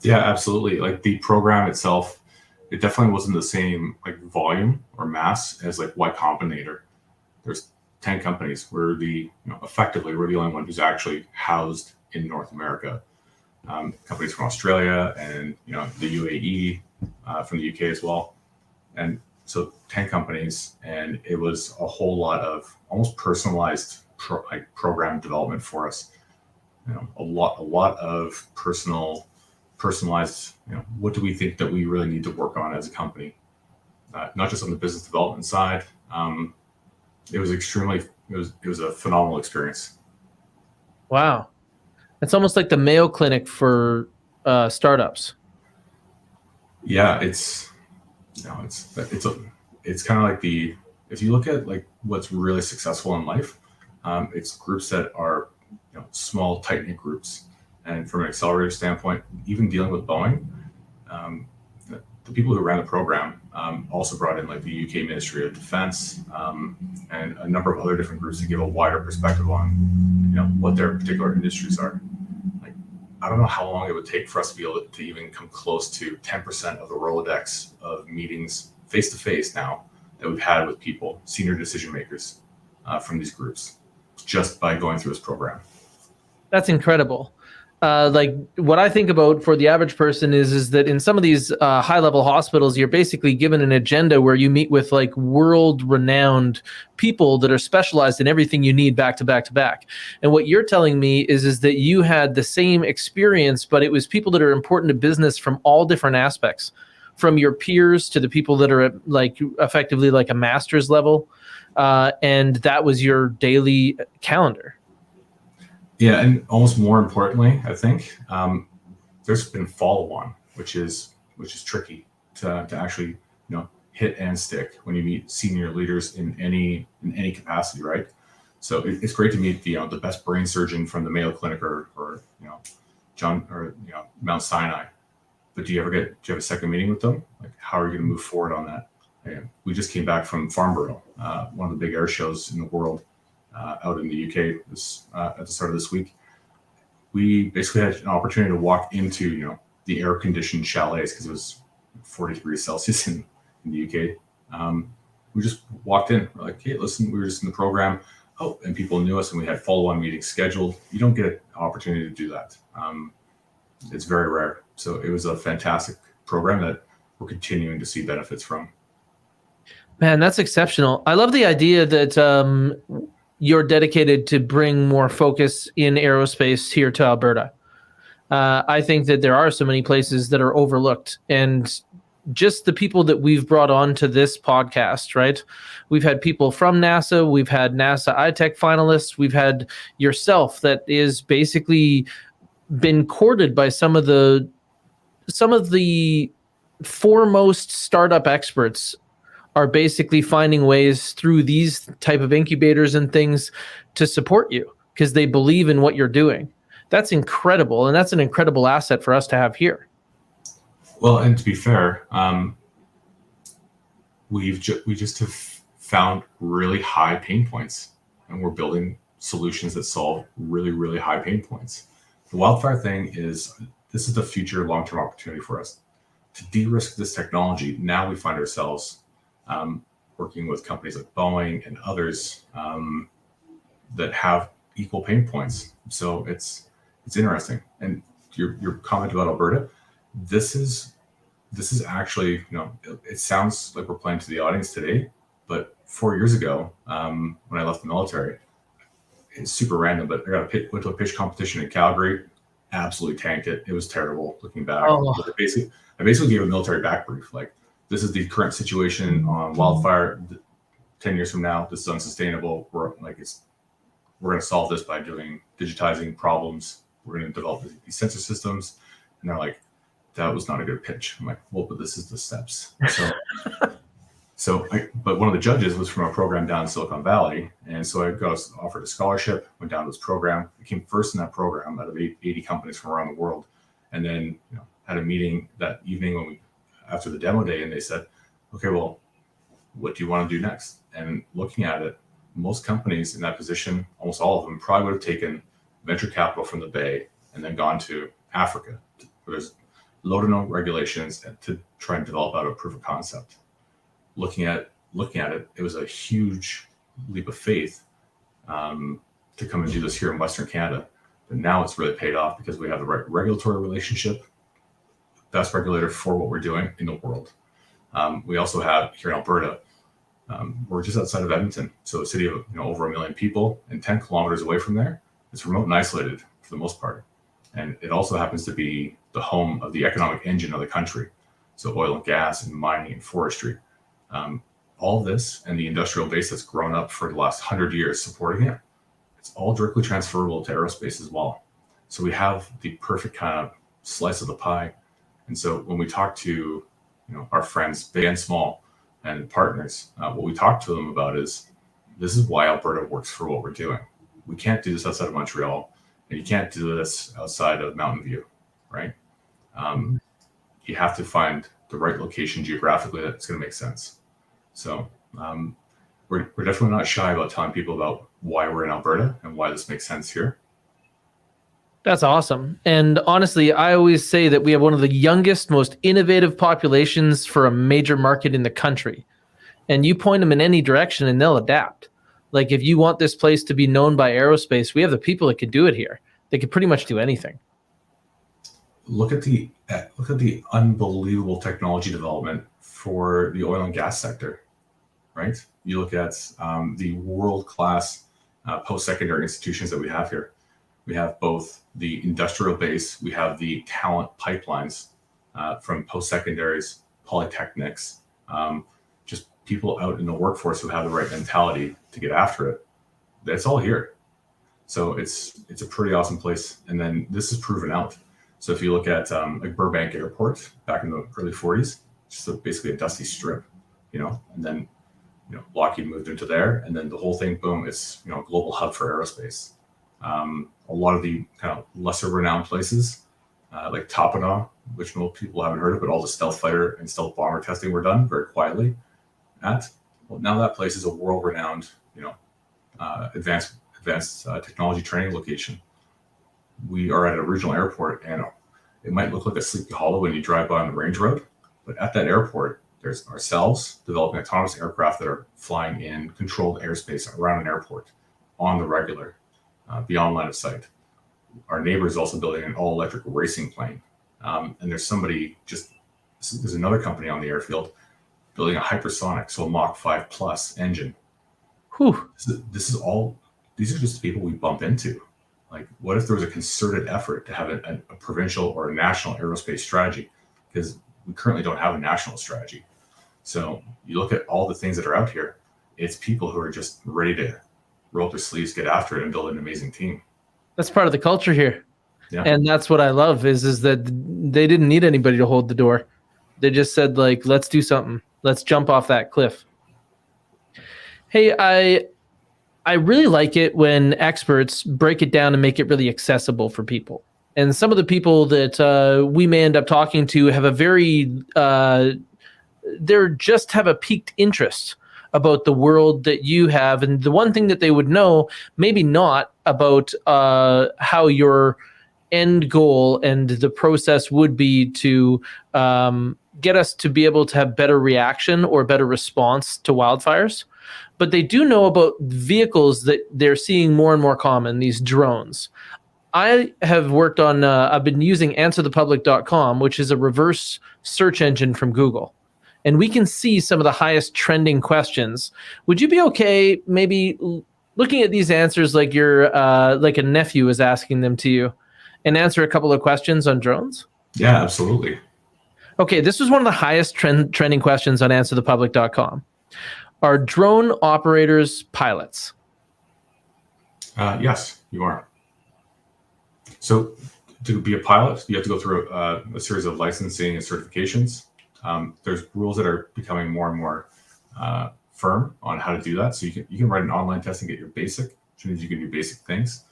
Yeah, absolutely. Like, the program itself, it definitely wasn't the same like volume or mass as like Y Combinator. There's 10 companies. Effectively, we're the only one who's actually housed in North America. Companies from Australia and the UAE, from the UK as well, and so 10 companies, and it was a whole lot of almost personalized program development for us. A lot of personalized. What do we think that we really need to work on as a company? Not just on the business development side. It was a phenomenal experience. Wow. It's almost like the Mayo Clinic for startups. Yeah, it's kind of like if you look at like what's really successful in life, it's groups that are small, tight-knit groups. And from an accelerator standpoint, even dealing with Boeing, the people who ran the program also brought in like the UK Ministry of Defense and a number of other different groups to give a wider perspective on what their particular industries are. Like, I don't know how long it would take for us to be able to even come close to 10% of the Rolodex of meetings face-to-face now that we've had with people, senior decision makers from these groups, just by going through this program. That's incredible. Like, what I think about for the average person is that in some of these high-level hospitals, you're basically given an agenda where you meet with like world-renowned people that are specialized in everything you need back to back to back. And what you're telling me is that you had the same experience, but it was people that are important to business from all different aspects, from your peers to the people that are at like effectively like a master's level, and that was your daily calendar. Yeah, and almost more importantly, I think there's been follow-on, which is tricky to actually hit and stick when you meet senior leaders in any capacity, right? So it's great to meet the best brain surgeon from the Mayo Clinic or John or Mount Sinai, but do you have a second meeting with them? Like, how are you going to move forward on that? And we just came back from Farnborough, one of the big air shows in the world. Out in the UK at the start of this week, we basically had an opportunity to walk into the air-conditioned chalets because it was 40 degrees Celsius in the UK. We just walked in. We're like, hey, listen, we were just in the program. Oh, and people knew us, and we had follow-on meetings scheduled. You don't get an opportunity to do that. It's very rare. So it was a fantastic program that we're continuing to see benefits from. Man, that's exceptional. I love the idea that you're dedicated to bring more focus in aerospace here to Alberta. I think that there are so many places that are overlooked, and just the people that we've brought on to this podcast, right? We've had people from NASA, we've had NASA iTech finalists, we've had yourself that is basically been courted by some of the foremost startup experts are basically finding ways through these type of incubators and things to support you because they believe in what you're doing. That's incredible, and that's an incredible asset for us to have here. Well, and to be fair, we just have found really high pain points, and we're building solutions that solve really, really high pain points. The wildfire thing this is the future long-term opportunity for us to de-risk this technology. Now we find ourselves working with companies like Boeing and others that have equal pain points. So it's interesting. And your comment about Alberta, this is actually, it sounds like we're playing to the audience today, but 4 years ago, when I left the military, it's super random, but I went to a pitch competition in Calgary, absolutely tanked it. It was terrible looking back. Oh. I basically gave a military back brief. Like, this is the current situation on wildfire. 10 years from now, this is unsustainable. We're going to solve this by digitizing problems. We're going to develop these sensor systems. And they're like, that was not a good pitch. I'm like, well, but this is the steps. But one of the judges was from a program down in Silicon Valley. And so I got offered a scholarship, went down to this program, became first in that program out of 80 companies from around the world. And then, had a meeting that evening after the demo day, and they said, okay, well, what do you want to do next? And looking at it, most companies in that position, almost all of them, probably would have taken venture capital from the Bay and then gone to Africa, where there's low to no regulations, and to try and develop out a proof of concept. Looking at it, it was a huge leap of faith to come and do this here in Western Canada. But now it's really paid off because we have the right regulatory relationship, best regulator for what we're doing in the world. We also have here in Alberta, we're just outside of Edmonton, so a city of over 1 million people, and 10 kilometers away from there, it's remote and isolated for the most part. And it also happens to be the home of the economic engine of the country. So oil and gas and mining and forestry. All this and the industrial base that's grown up for the last 100 years supporting it, it's all directly transferable to aerospace as well. So we have the perfect kind of slice of the pie. And so when we talk to our friends, big and small, and partners, what we talk to them about is, this is why Alberta works for what we're doing. We can't do this outside of Montreal, and you can't do this outside of Mountain View, right? You have to find the right location geographically that's going to make sense. So we're definitely not shy about telling people about why we're in Alberta and why this makes sense here. That's awesome. And honestly, I always say that we have one of the youngest, most innovative populations for a major market in the country. And you point them in any direction and they'll adapt. Like, if you want this place to be known by aerospace, we have the people that could do it here. They could pretty much do anything. Look at the unbelievable technology development for the oil and gas sector, right? You look at the world-class post-secondary institutions that we have here. We have both the industrial base, we have the talent pipelines from post-secondaries, polytechnics, just people out in the workforce who have the right mentality to get after it. That's all here. So it's a pretty awesome place. And then this is proven out. So if you look at like Burbank Airport back in the early 40s, just basically a dusty strip, and then Lockheed moved into there, and then the whole thing, boom, it's a global hub for aerospace. A lot of the kind of lesser renowned places, like Tapanaw, which most people haven't heard of, but all the stealth fighter and stealth bomber testing were done very quietly at. Well, now that place is a world-renowned, advanced technology training location. We are at a regional airport, and it might look like a Sleepy Hollow when you drive by on the range road, but at that airport, there's ourselves developing autonomous aircraft that are flying in controlled airspace around an airport on the regular, beyond line of sight. Our neighbor is also building an all-electric racing plane, and there's another company on the airfield building a hypersonic, so a Mach 5 plus engine. Whew. These are just people we bump into. Like, what if there was a concerted effort to have a provincial or a national aerospace strategy? Because we currently don't have a national strategy. So you look at all the things that are out here, it's people who are just ready to roll up their sleeves, get after it, and build an amazing team. That's part of the culture here. Yeah. And that's what I love is that they didn't need anybody to hold the door. They just said, like, let's do something. Let's jump off that cliff. Hey, I really like it when experts break it down and make it really accessible for people. And some of the people that we may end up talking to have a very, they're just have a piqued interest about the world that you have. And the one thing that they would know, maybe not about how your end goal and the process would be to get us to be able to have better reaction or better response to wildfires. But they do know about vehicles that they're seeing more and more common, these drones. I have worked on, I've been using answerthepublic.com, which is a reverse search engine from Google. And we can see some of the highest trending questions. Would you be okay maybe looking at these answers like your like a nephew is asking them to you and answer a couple of questions on drones? Yeah, absolutely. Okay, this was one of the highest trending questions on answerthepublic.com. Are drone operators pilots? Yes, you are. So to be a pilot, you have to go through a series of licensing and certifications. There's rules that are becoming more and more firm on how to do that. So you can write an online test and get your basic, which means you can do basic things.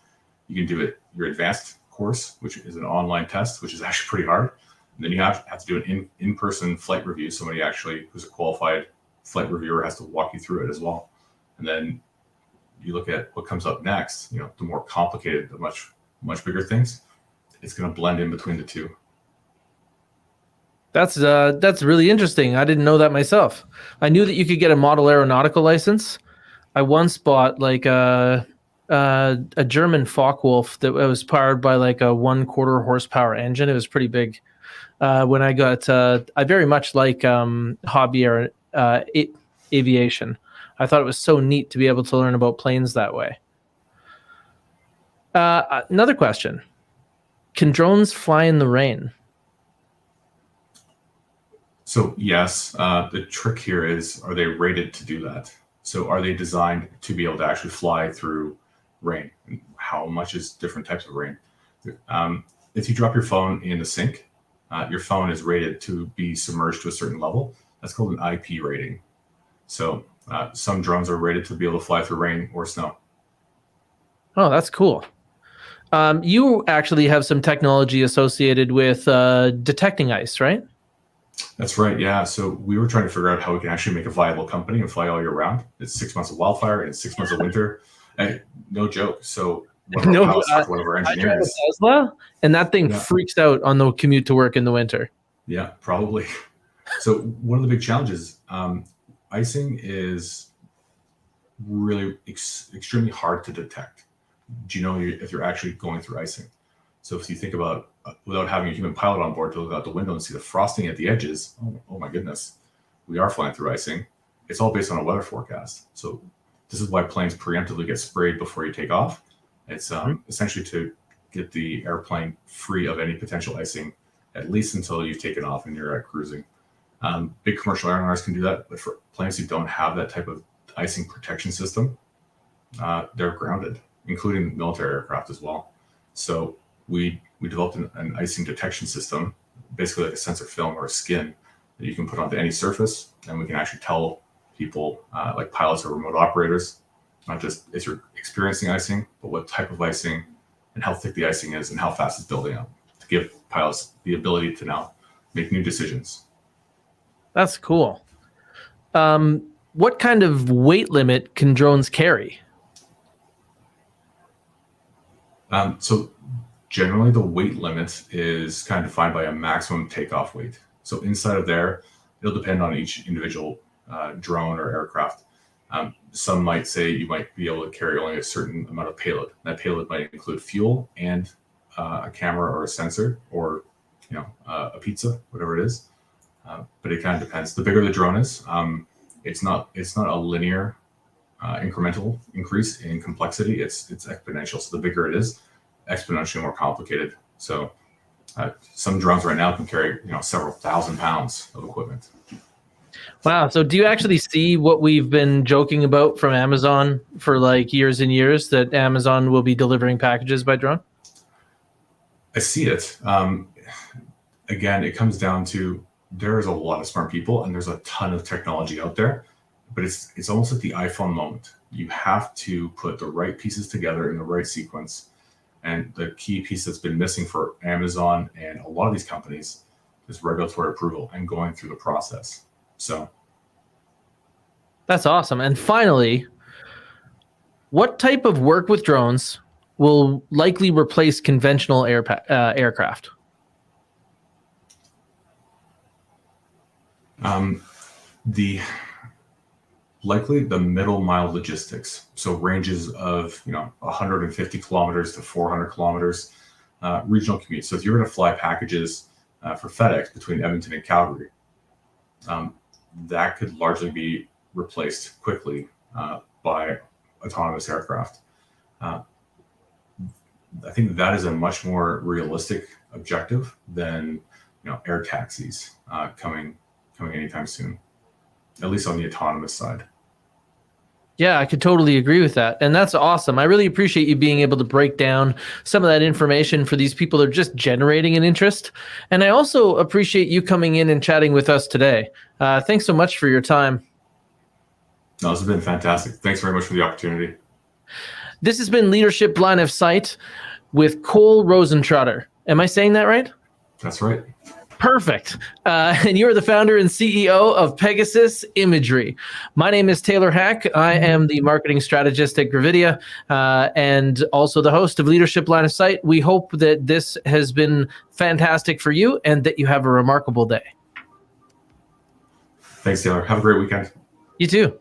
You can do your advanced course, which is an online test, which is actually pretty hard. And then you have to do an in-person flight review. Somebody actually who's a qualified flight reviewer has to walk you through it as well. And then you look at what comes up next, the more complicated, the much bigger things, it's going to blend in between the two. That's really interesting. I didn't know that myself. I knew that you could get a model aeronautical license. I once bought like a German Focke-Wulf that was powered by like a 1/4 horsepower engine. It was pretty big. When I got, I very much like hobby aviation. I thought it was so neat to be able to learn about planes that way. Another question. Can drones fly in the rain? So yes, the trick here is, are they rated to do that? So are they designed to be able to actually fly through rain? And how much is different types of rain? If you drop your phone in the sink, your phone is rated to be submerged to a certain level. That's called an IP rating. So some drones are rated to be able to fly through rain or snow. Oh, that's cool. You actually have some technology associated with detecting ice, right? That's right. Yeah. So we were trying to figure out how we can actually make a viable company and fly all year round. It's 6 months of wildfire and 6 months of winter. No joke. So one of our engineers, I drive a Tesla, and that thing freaks out on the commute to work in the winter. Yeah, probably. So one of the big challenges, icing is really extremely hard to detect. Do you know if you're actually going through icing? So if you think about without having a human pilot on board to look out the window and see the frosting at the edges, oh my goodness, we are flying through icing. It's all based on a weather forecast. So this is why planes preemptively get sprayed before you take off. It's essentially to get the airplane free of any potential icing, at least until you've taken off and you're cruising. Big commercial airliners can do that, but for planes who don't have that type of icing protection system, they're grounded, including military aircraft as well. So we developed an icing detection system, basically like a sensor film or a skin that you can put onto any surface, and we can actually tell people, like pilots or remote operators, not just if you're experiencing icing, but what type of icing and how thick the icing is and how fast it's building up, to give pilots the ability to now make new decisions. That's cool. What kind of weight limit can drones carry? So generally the weight limit is kind of defined by a maximum takeoff weight. So inside of there, it'll depend on each individual drone or aircraft. Some might say you might be able to carry only a certain amount of payload. That payload might include fuel and a camera or a sensor, or a pizza, whatever it is. But it kind of depends. The bigger the drone is, it's not a linear incremental increase in complexity. It's exponential. So the bigger it is, exponentially more complicated. So Some drones right now can carry several thousand pounds of equipment. Wow. So do you actually see what we've been joking about from Amazon for like years and years, that Amazon will be delivering packages by drone? I see it. Again, it comes down to there is a lot of smart people and there's a ton of technology out there, but it's almost like the iPhone moment. You have to put the right pieces together in the right sequence. And the key piece that's been missing for Amazon and a lot of these companies is regulatory approval and going through the process. So that's awesome. And finally, what type of work with drones will likely replace conventional aircraft? Likely the middle mile logistics. So ranges of 150 kilometers to 400 kilometers, regional commute. So if you're going to fly packages for FedEx between Edmonton and Calgary, that could largely be replaced quickly by autonomous aircraft. I think that is a much more realistic objective than air taxis coming anytime soon, at least on the autonomous side. Yeah, I could totally agree with that. And that's awesome. I really appreciate you being able to break down some of that information for these people that are just generating an interest. And I also appreciate you coming in and chatting with us today. Thanks so much for your time. No, this has been fantastic. Thanks very much for the opportunity. This has been Leadership Line of Sight with Cole Rosentreter. Am I saying that right? That's right. Perfect. And you're the founder and CEO of Pegasus Imagery. My name is Taylor Hack. I am the marketing strategist at Gravidia and also the host of Leadership Line of Sight. We hope that this has been fantastic for you and that you have a remarkable day. Thanks, Taylor. Have a great weekend. You too.